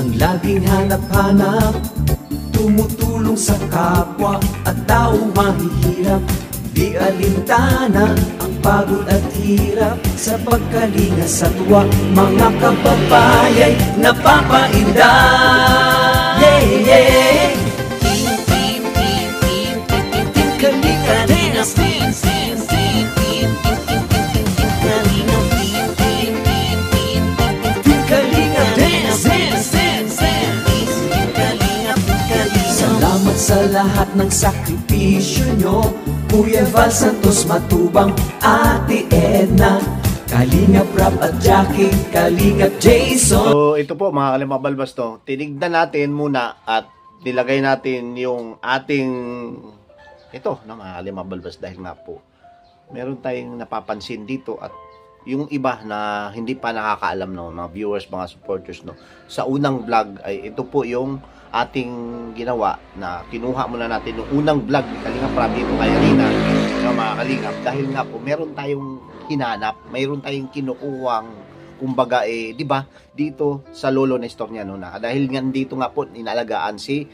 Ang laging hanap-hanap, tumutulong sa kapwa at tao mahihirap. Di alintana ang pagod at hirap, sa pagkalinga sa tuwa mga kababayay napapainda. Yeah, yeah. Kalinga Dance. Kalinga Dance. Salamat sa lahat ng sakripisyo nyo, Kuya Val Santos Matubang, Ate Edna, Kalingap Rap at Jackie, Kalingap Jason. So ito po mga Kalingap Balbas, to tinignan natin muna at nilagay natin yung ating ito na mga Kalingap Balbas, dahil nga po meron tayong napapansin dito at yung iba na hindi pa nakakaalam, no, mga viewers, mga supporters, no, sa unang vlog ay ito po yung ating ginawa na kinuha muna natin yung unang vlog ni Kalingap Rap dito kay Rina, no, mga Kalingap, dahil nga po meron tayong hinanap, mayroon tayong kinukuwang kumbaga di ba dito sa lolo Nestor niya, no, na dahil nga dito nga po inalagaan si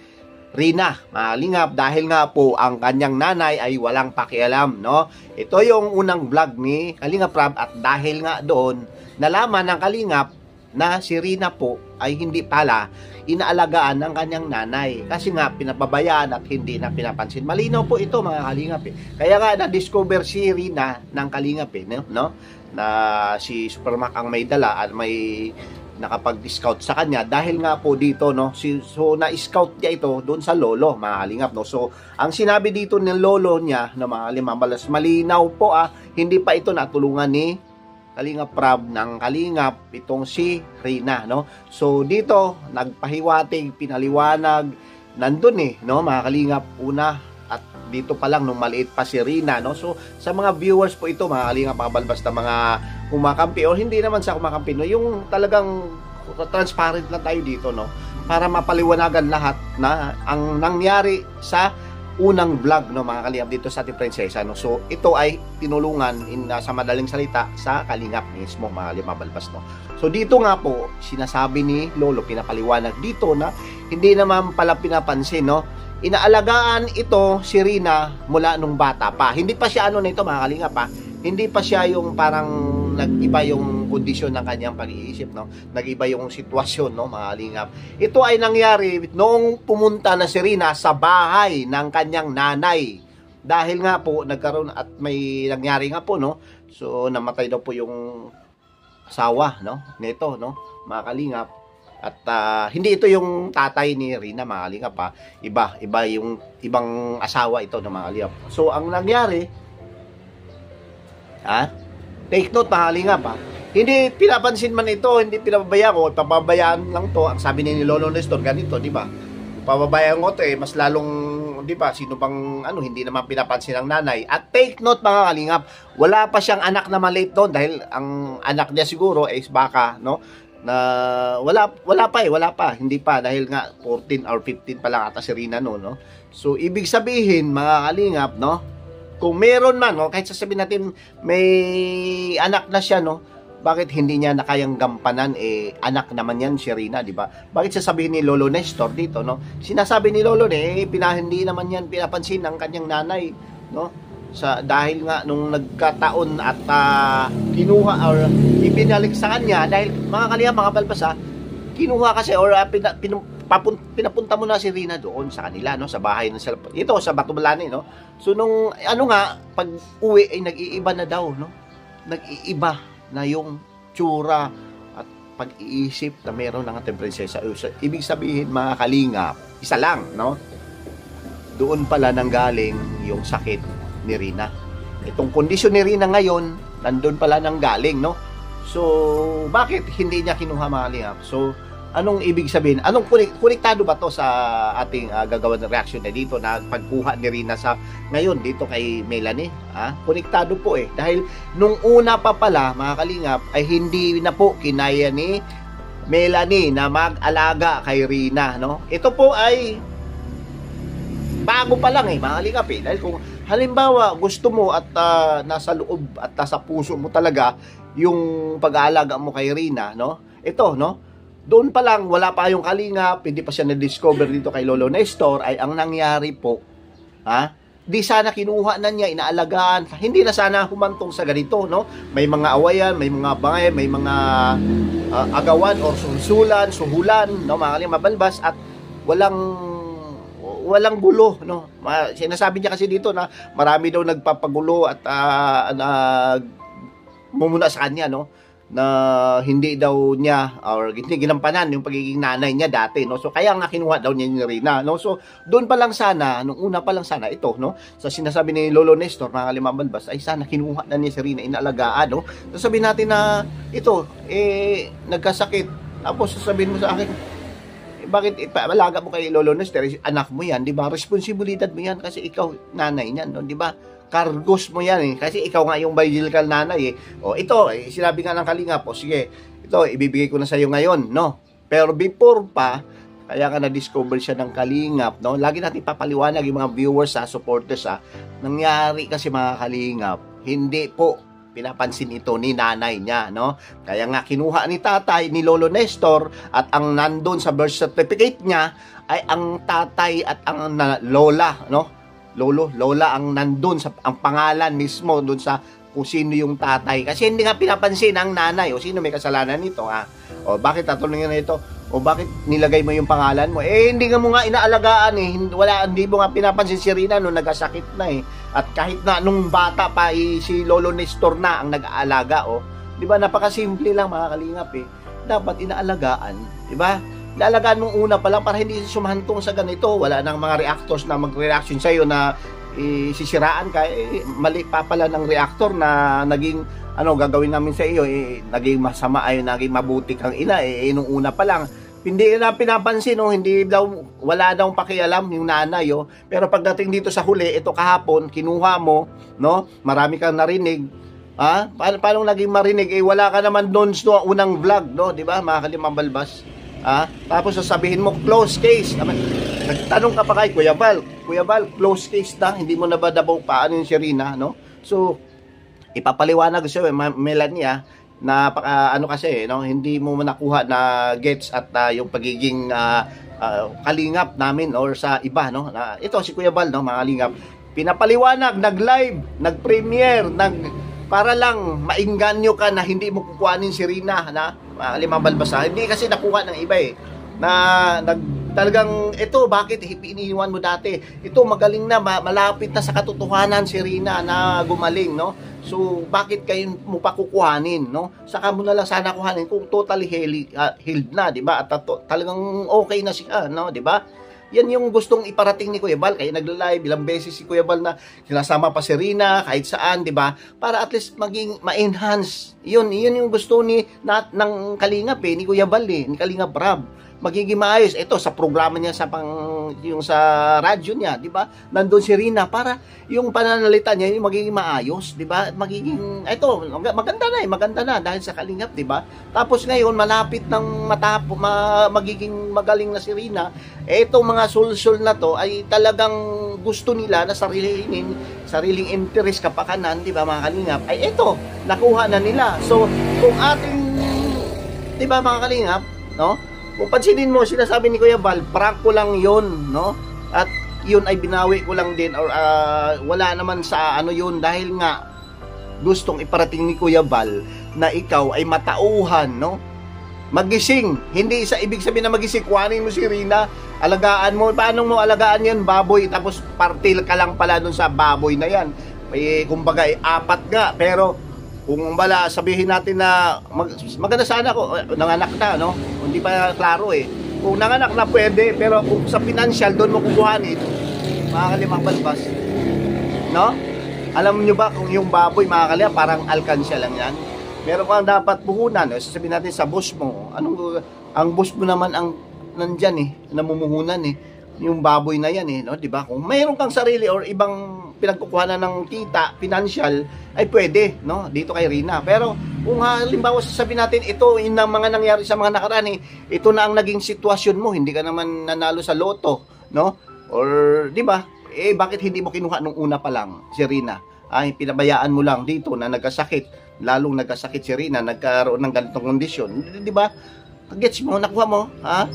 Rina, mga Kalingap, dahil nga po ang kanyang nanay ay walang pakialam, no. Ito yung unang vlog ni Kalingap Rap at dahil nga doon nalaman ng Kalingap na si Rina po ay hindi pala inaalagaan ng kanyang nanay kasi nga pinapabayaan at hindi na pinapansin. Malinaw po ito mga Kalingap, Kaya nga na-discover si Rina ng Kalingap, no? Na si Supermac ang may dala at may nakapag-scout sa kanya dahil nga po dito, no. So na-scout niya ito doon sa lolo, mga Kalingap, no. So ang sinabi dito ng lolo niya na mga Limabalas, malinaw po hindi pa ito natulungan ni Kalingap Rap ng Kalingap itong si Rina, no. So dito nagpahiwatig, pinaliwanag, nandun no, mga Kalingap, una at dito pa lang nung maliit pa si Rina, no. So sa mga viewers po ito mga Kalingap Balbas na mga kumakampi o hindi naman sa kumakampi, no, yung talagang transparent na tayo dito, no, para mapaliwanagan lahat na ang nangyari sa unang vlog, no, mga Kalingap, dito sa ating prinsesa, no. So ito ay tinulungan sa madaling salita sa Kalingap mismo, mga Kalingap Balbas, no. So dito nga po sinasabi ni lolo, pinapaliwanag dito na hindi naman pala pinapansin, no, inaalagaan ito si Rina mula nung bata pa. Hindi pa siya nito mga Kalingap, hindi pa siya yung parang nag-iba yung kondisyon ng kanyang pag-iisip, no, nag-iba yung sitwasyon, no, mga Kalingap. Ito ay nangyari noong pumunta na si Rina sa bahay ng kanyang nanay, dahil nga po nagkaroon at may nangyari nga po, no. So namatay daw po yung asawa, no, nito, no, mga Kalingap. At hindi ito yung tatay ni Rina, mga Kalingap, iba yung ibang asawa ito, no, mga Kalingap. So ang nangyari, take note, mga Kalingap, hindi pinapansin man ito, hindi pinababayaan ko, pababayaan lang to. Ang sabi ni Lolo Nestor ganito, di ba? Pababayaan ko to, mas lalong, di ba, sino bang hindi naman pinapansin ng nanay. At take note, mga Kalingap, wala pa siyang anak na maliit doon, dahil ang anak niya siguro is baka, no, na wala pa, hindi pa, dahil nga 14 or 15 pa lang ata si Rina, no. So ibig sabihin, mga Kalingap, no, kung meron man, no, kahit sasabihin natin may anak na siya, no, bakit hindi niya na kayang gampanan, anak naman yan si Rina, di ba? Bakit sasabihin ni Lolo Nestor dito, no? Sinasabi ni Lolo, hindi naman yan pinapansin ng kanyang nanay, no? Dahil nga nung nagkataon at kinuha or ipinalik sa kanya, dahil mga Kalingap, mga Balbas, kinuha kasi or pinapunta mo na si Rina doon sa kanila, no, sa bahay ng ito sa Batubalani, no. So nung pag uwi ay nag-iiba na daw, no, nag-iiba na yung tsura at pag-iisip na meron ng ating prinsesa. Ibig sabihin, mga Kalingap, isa lang, no, doon pala nanggaling yung sakit ni Rina. Itong kondisyon ni Rina ngayon, nandun pala nanggaling, no. So bakit hindi niya kinuha, mga Kalingap? So anong ibig sabihin? Anong konektado ba to sa ating gagawa ng reaction na dito na pagkuha ni Rina sa ngayon dito kay Melanie? Konektado po dahil nung una pa pala, mga Kalingap, ay hindi na po kinaya ni Melanie na mag-alaga kay Rina, no? Ito po ay bago pa lang mga Kalingap, dahil kung halimbawa gusto mo at nasa loob at nasa puso mo talaga yung pag-aalaga mo kay Rina, no? Ito, no? doon pa lang, wala pa yung kalingap, hindi pa siya na-discover dito kay Lolo Nestor, ay ang nangyari po, di sana kinuha na niya, inaalagaan, hindi na sana humantong sa ganito, no? May mga awayan, may mga bangay, may mga agawan or suhulan, no? Mga kalingap mabalbas, at walang gulo, no? Sinasabi niya kasi dito na marami daw nagpapagulo at mumuna sa kanya, no? Na hindi daw niya or hindi ginampanan yung pagiging nanay niya dati, no? So kaya nga kinuha daw niya ni Rina, no? So doon pa lang sana, nung una pa lang sana ito, no? Sa sinasabi ni Lolo Nestor, mga kalimabalbas, ay sana kinuha na niya si Rina, inaalagaan, no? So sabihin natin na ito nagkasakit, tapos sasabihin mo sa akin, bakit ipalaga mo kay Lolo Nestor, anak mo yan, di ba? Responsibilidad mo yan kasi ikaw nanay niyan, no? Di ba? Kargos mo yan kasi ikaw nga yung biological nanay O ito, sinabi nga ng kalingap, sige, ito, ibibigay ko na sa iyo ngayon, no? Pero before pa, kaya nga na-discover siya ng kalingap, no? Lagi natin papaliwanag yung mga viewers, supporters, nangyari kasi mga kalingap, hindi po pinapansin ito ni nanay niya, no? Kaya nga kinuha ni tatay, ni Lolo Nestor, at ang nandun sa birth certificate niya ay ang tatay at ang lola, no? Lola ang nandun sa ang pangalan mismo doon sa kung sino yung tatay. Kasi hindi nga pinapansin ang nanay o sino may kasalanan nito, O bakit tatanungin na ito? O bakit nilagay mo yung pangalan mo? Hindi nga mo nga inaalagaan hindi mo nga pinapansin si Rina nung nagkasakit na At kahit na nung bata pa si Lolo Nestor na ang nag-aalaga, Di ba? Napakasimple lang mga kalingap Dapat inaalagaan, di ba? Lalagaan nung una pa lang para hindi sumantong sa ganito. Wala nang mga reactors na mag-reaction sa'yo na sisiraan ka. Mali pa pala ng reactor na naging gagawin namin sa iyo, naging masama naging mabuti kang ina, nung una pa lang. Hindi na pinapansin, hindi daw, wala daw pakialam yung nanay, Pero pagdating dito sa huli, ito kahapon, kinuha mo, no? Marami kang narinig. Paano naging marinig? Wala ka naman doon sa unang vlog, no? Di ba, mga kalimambalbas? Tapos sasabihin mo, close case. Nagtanong ka pa kay Kuya Val, close case na, hindi mo na ba dabaw paano yung si Rina, no? So, ipapaliwanag siya, Melania, na kasi, no? Hindi mo nakuha na gets at yung pagiging kalingap namin or sa iba, no? Ito, si Kuya Val, no? Mga kalingap, pinapaliwanag, nag-live, nag-premiere, para lang mainganyo ka na hindi mo kukuhanin si Rina na limabalbasa. Hindi kasi nakuha ng iba na talagang ito, bakit iniiwan mo dati? Ito magaling na, malapit na sa katotohanan si Rina na gumaling, no? So bakit kayo mo pa kukuhanin, no? Saka mo na lang sana kuhanin kung totally healed na, di ba? At talagang okay na siya, no? Di ba? Yan yung gustong iparating ni Kuya Val, kaya nagla-live ilang beses si Kuya Val na sinasama pa si Rina kahit saan, 'di ba? Para at least maging ma-enhance. Yun yung gusto ng Kalingap ni Kuya Val ni Kalingap Rab. Magiging maayos ito sa programa niya yung sa radyo niya, 'di ba? Nandoon si Rina para yung pananalita niya yung magiging maayos, 'di ba? Magiging maganda na dahil sa Kalingap, 'di ba? Tapos ngayon malapit nang magiging magaling na si Rina. Itong mga sulsul na to ay talagang gusto nila na sariling interest kapakanan, 'di ba, mga Kalingap? Ay ito, nakuha na nila. So, kung ating 'di ba, mga Kalingap, no? Kung pansinin mo, sinasabi ni Kuya Val, prank ko lang 'yon, no? At 'yun ay binawi ko lang din or wala naman sa yun dahil nga gustong iparating ni Kuya Val na ikaw ay matauhan, no? Magising, hindi sa ibig sabihin na magising, kuhanin mo si Rina, alagaan mo. Paano mo alagaan yan? Baboy, tapos partil ka lang pala dun sa baboy na yan. Kumbaga, apat nga, pero kung sabihin natin na maganda sana ko, nanganak na, no? Hindi pa klaro Kung nanganak na pwede, pero kung sa financial, doon mo kukuhanin, mga kalimang balbas. No? Alam nyo ba kung yung baboy, mga kalimang, parang alkansya lang yan? Meron kang dapat puhunan. Sasabihin natin sa boss mo. Ang boss mo naman ang nandyan namumuhunan yung baboy na yan no? Diba? Kung mayroon kang sarili or ibang pinagkukuhanan ng kita, financial, ay pwede, no? Dito kay Rina. Pero kung halimbawa sasabihin natin, ito yung mga nangyari sa mga nakaraan, ito na ang naging sitwasyon mo, hindi ka naman nanalo sa loto, no? Or, diba? Bakit hindi mo kinuha nung una pa lang si Rina? Ay, pinabayaan mo lang dito na nagkasakit, lalong nagkasakit si Rina, nagkaroon ng ganitong kondisyon, di ba? Gets mo, nakuha mo, ha?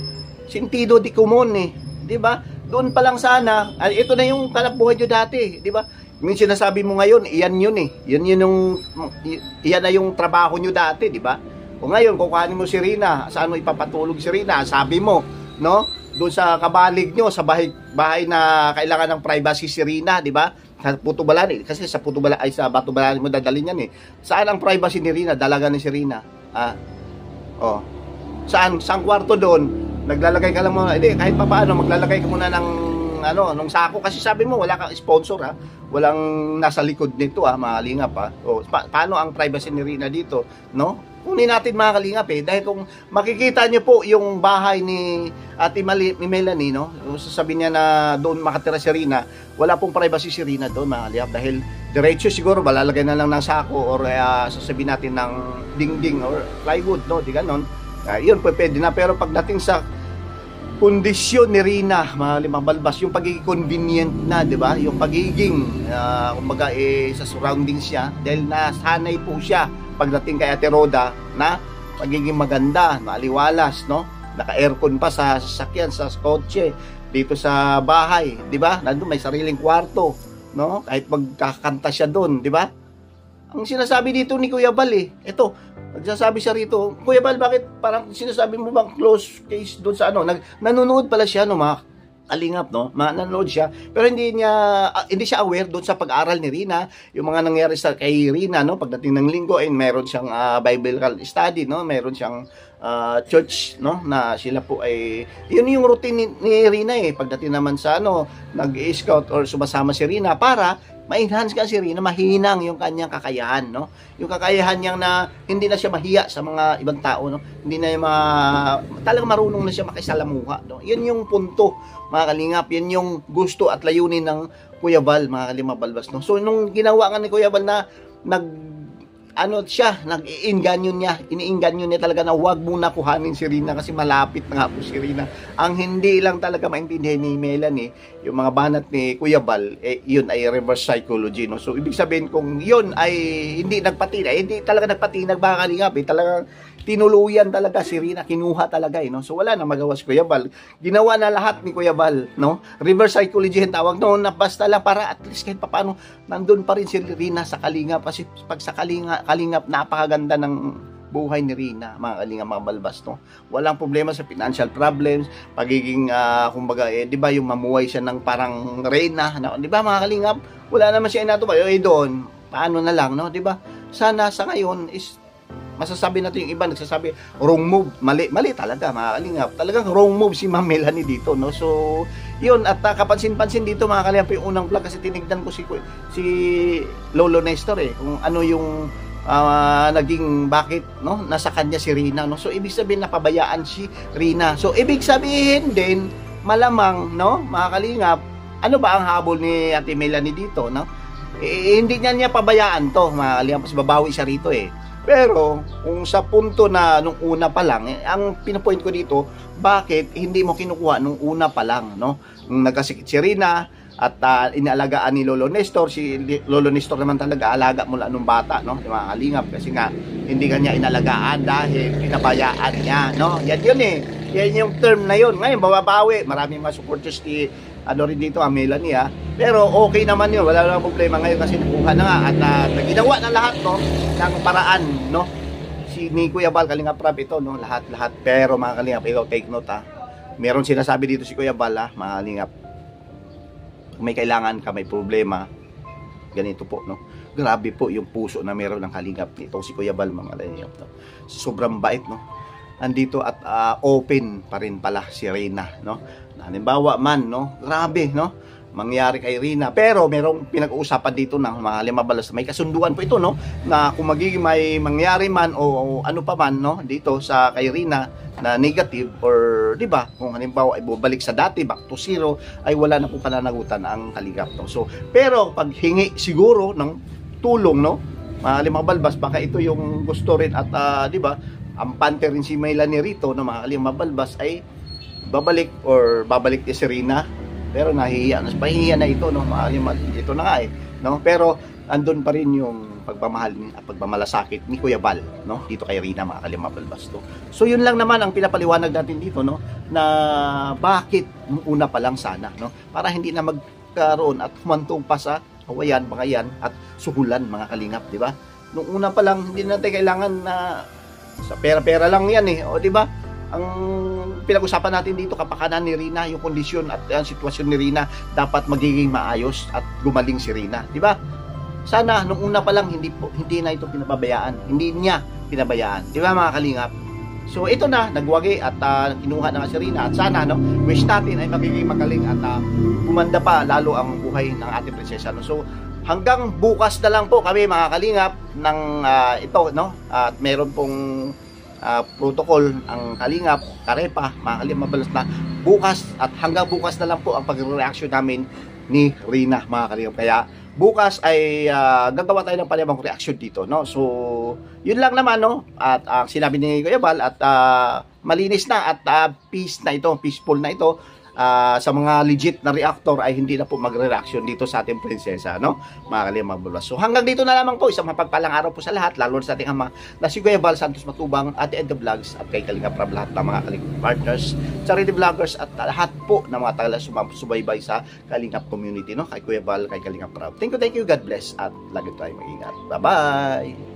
Sentido di comune, eh. Di ba? Doon pa lang sana, ito na yung kalap buhay nyo dati, di ba? Minsan sinasabi mo ngayon, iyan yun eh. Iyan na yung trabaho nyo dati, di ba? O ngayon, kukuhanin mo si Rina, saan mo ipapatulog si Rina? Sabi mo, no? Doon sa kabalig nyo, sa bahay na kailangan ng privacy si Rina, di ba? Sa Putubalan, kasi sa Putubalan, ay sa Batubalan mo dadalhin yan eh. Saan ang privacy ni Rina? Dalaga ni si Rina. Oh. Saan kwarto doon? Naglalagay ka lang muna, hindi, kahit pa paano, maglalagay ka muna ng sako, kasi sabi mo, wala kang sponsor, ha? Walang nasa likod nito, ha, mga kalingap, ha? O, paano ang privacy ni Rina dito, no? Kunin natin, mga kalingap, dahil kung makikita nyo po yung bahay ni Ate Melanie, no? Sasabihin niya na doon makatira si Rina, wala pong privacy si Rina doon, mga kalingap, dahil diretso siguro, malalagay na lang ng sako, or sasabihin natin ng dingding, or plywood, no? Di ganon. Yun po pwede na, pero pagdating sa kondisyon ni Rina, mga balbas, yung pagiging convenient na, di ba? Yung pagiging, kumbaga, sa surroundings niya, dahil nasanay po siya pagdating kay Ate Roda na pagiging maganda, maaliwalas, no? Naka-aircon pa sa sasakyan, sa kotse, dito sa bahay, di ba? Nandun may sariling kwarto, no? Kahit magkakanta siya doon, di ba? Ang sinasabi dito ni Kuya Bal, ito, nagsasabi siya rito, Kuya Bal, bakit parang sinasabi mo bang close case doon sa nanonood pala siya, no, mga kalingap, no, nanonood siya, pero hindi siya aware doon sa pag-aral ni Rina, yung mga nangyari sa kay Rina, no, pagdating ng linggo, meron siyang biblical study, no, meron siyang church, no, na sila po ay, yun yung routine ni Rina, pagdating naman sa, nag-scout or sumasama si Rina para ma-enhance kasi rin na mahinang yung kanyang kakayahan, no? Yung kakayahan niyang na hindi na siya mahiya sa mga ibang tao, no? Hindi na talagang marunong na siya makisalamuha, no? Yun yung punto, mga kalingap, yun yung gusto at layunin ng Kuya Bal, mga kalimabalbas, no? So, nung ginawa nga ni Kuya Bal na iniinganyo niya talaga na huwag muna kuhanin si Rina kasi malapit na nga po si Rina. Ang hindi lang talaga maintindihan ni Melanie, yung mga banat ni Kuya Bal, yun ay reverse psychology, no? So, ibig sabihin kung yun ay hindi talaga nagpatinag, mga kalingap, talagang tinuluyan talaga si Rina, kinuha talaga, no? So, wala na magawa si Kuya Bal. Ginawa na lahat ni Kuya Bal, no? Reverse psychology ang tawag noon, na basta lang para at least kahit paano nandun pa rin si Rina sa kalingap, kasi pag sa kalingap, napakaganda ng buhay ni Rina, mga kalingap, mga balbas, no? Walang problema sa financial problems, pagiging, kumbaga, di ba, yung mamuhay siya ng parang reyna, no? Di ba, mga kalingap, wala naman siya inatubay, doon, paano na lang, no? Di ba, sana sa ngayon is masasabi natin yung iba, nagsasabi, wrong move, mali talaga, mga kalingap. Talagang wrong move si Ma'am Melanie dito, no? So, yun, at kapansin-pansin dito, mga kalingap, yung unang vlog, kasi tinignan ko si Lolo Nestor, kung ano yung naging bakit, no? Nasa kanya si Rina, no? So, ibig sabihin, napabayaan si Rina. So, ibig sabihin din, malamang, no? Mga kalingap, ano ba ang habol ni Ate Melanie dito, no? Hindi niya pabayaan to, mga kalingap, kasi babawi siya rito, Pero, kung sa punto na nung una pa lang, ang pinapoint ko dito, bakit hindi mo kinukuha nung una pa lang, no? Nung nagkasikit si Rina, at inaalagaan ni Lolo Nestor, si Lolo Nestor naman talaga alaga mula nung bata, no? Yung mga kalingap, kasi nga, hindi kanya inalagaan dahil pinabayaan niya, no? Yan yun yan yung term na yun. Ngayon, bababawi, maraming mga supporters ni rin dito, Melanie, pero okay naman yun, wala namang problema ngayon kasi nakuha na nga at naginawa na lahat, no, ng paraan, no, ni Kuya Bal, Kalingap Rab, ito, no, lahat, pero mga kalingap, ikaw take note, meron sinasabi dito si Kuya Bal, mga kalingap, kung may kailangan ka, may problema, ganito po, no, grabe po yung puso na meron ng kalingap nito si Kuya Bal, mga kalingap, no, sobrang bait, no, andito at open pa rin pala si Rina, no, halimbawa man, no, grabe, no, mangyari kay Rina, pero merong pinag-uusapan dito ng mga limabalas, may kasunduan po ito, no, na kung magiging may mangyari man o ano pa man, no, dito sa kay Rina na negative, or di ba, kung halimbawa ay bubalik sa dati, back to zero, ay wala na po pananagutan ang kalingap, no. So, pero pag hingi siguro ng tulong, no, mga limabalbas, baka ito yung gusto rin at di ba, ampante rin si Melanie rito, no, mga limabalbas, ay babalik ni si Rina, pero pahihiya na ito, no, ito na nga, no, pero andun pa rin yung pagmamahal at pagmamalasakit ni Kuya Val, no? Dito kay Rina, mga Kalingap Balbasto. So yun lang naman ang pinapaliwanag natin dito, no? Na bakit nung una pa lang sana, no? Para hindi na magkaroon at humantong pa sa kawayan, bangayan at suhulan, mga Kalingap, di ba? Nung una pa lang, hindi natin kailangan na sa pera-pera lang yan eh, o di ba? Ang pinag-usapan natin dito, kapakanan ni Rina, yung kondisyon at ang sitwasyon ni Rina dapat magiging maayos at gumaling si Rina, di ba? Sana nung una pa lang hindi na ito pinababayaan, hindi niya pinabayaan, di ba mga Kalingap? So ito na, nagwagi at kinuha na nga si Rina at sana, no, wish natin ay magiging magaling at gumanda pa lalo ang buhay ng ating prinsesa, no? So hanggang bukas na lang po kami, mga Kalingap, ng ito, no? At meron pong protocol ang Kalingap, Karepa, mga Kalingap Mabalas na bukas, at hanggang bukas na lang po ang pag-reaction namin ni Rina, mga Kalingap. Kaya bukas ay gagawa tayo ng panibang reaction dito, no? So yun lang naman, no? At sinabi ni Kuya Val at malinis na at peace na ito, peaceful na ito. Sa mga legit na reactor ay hindi na po magre-reaction dito sa ating prinsesa, no? Mga Kalingap Balbas. So hanggang dito na lamang po, isang mapagpalang araw po sa lahat, lalo sa ating ama na si Kuya Val Santos Matubang, at End of Vlogs, at kay Kalingap Rab, lahat ng mga Kalingap partners, charity vloggers, at lahat po ng mga taga-subaybay sa Kalingap community, no? Kay Kuya Val, kay Kalingap Rab. Thank you, God bless, at lagi tayong mag-ingat. Bye-bye!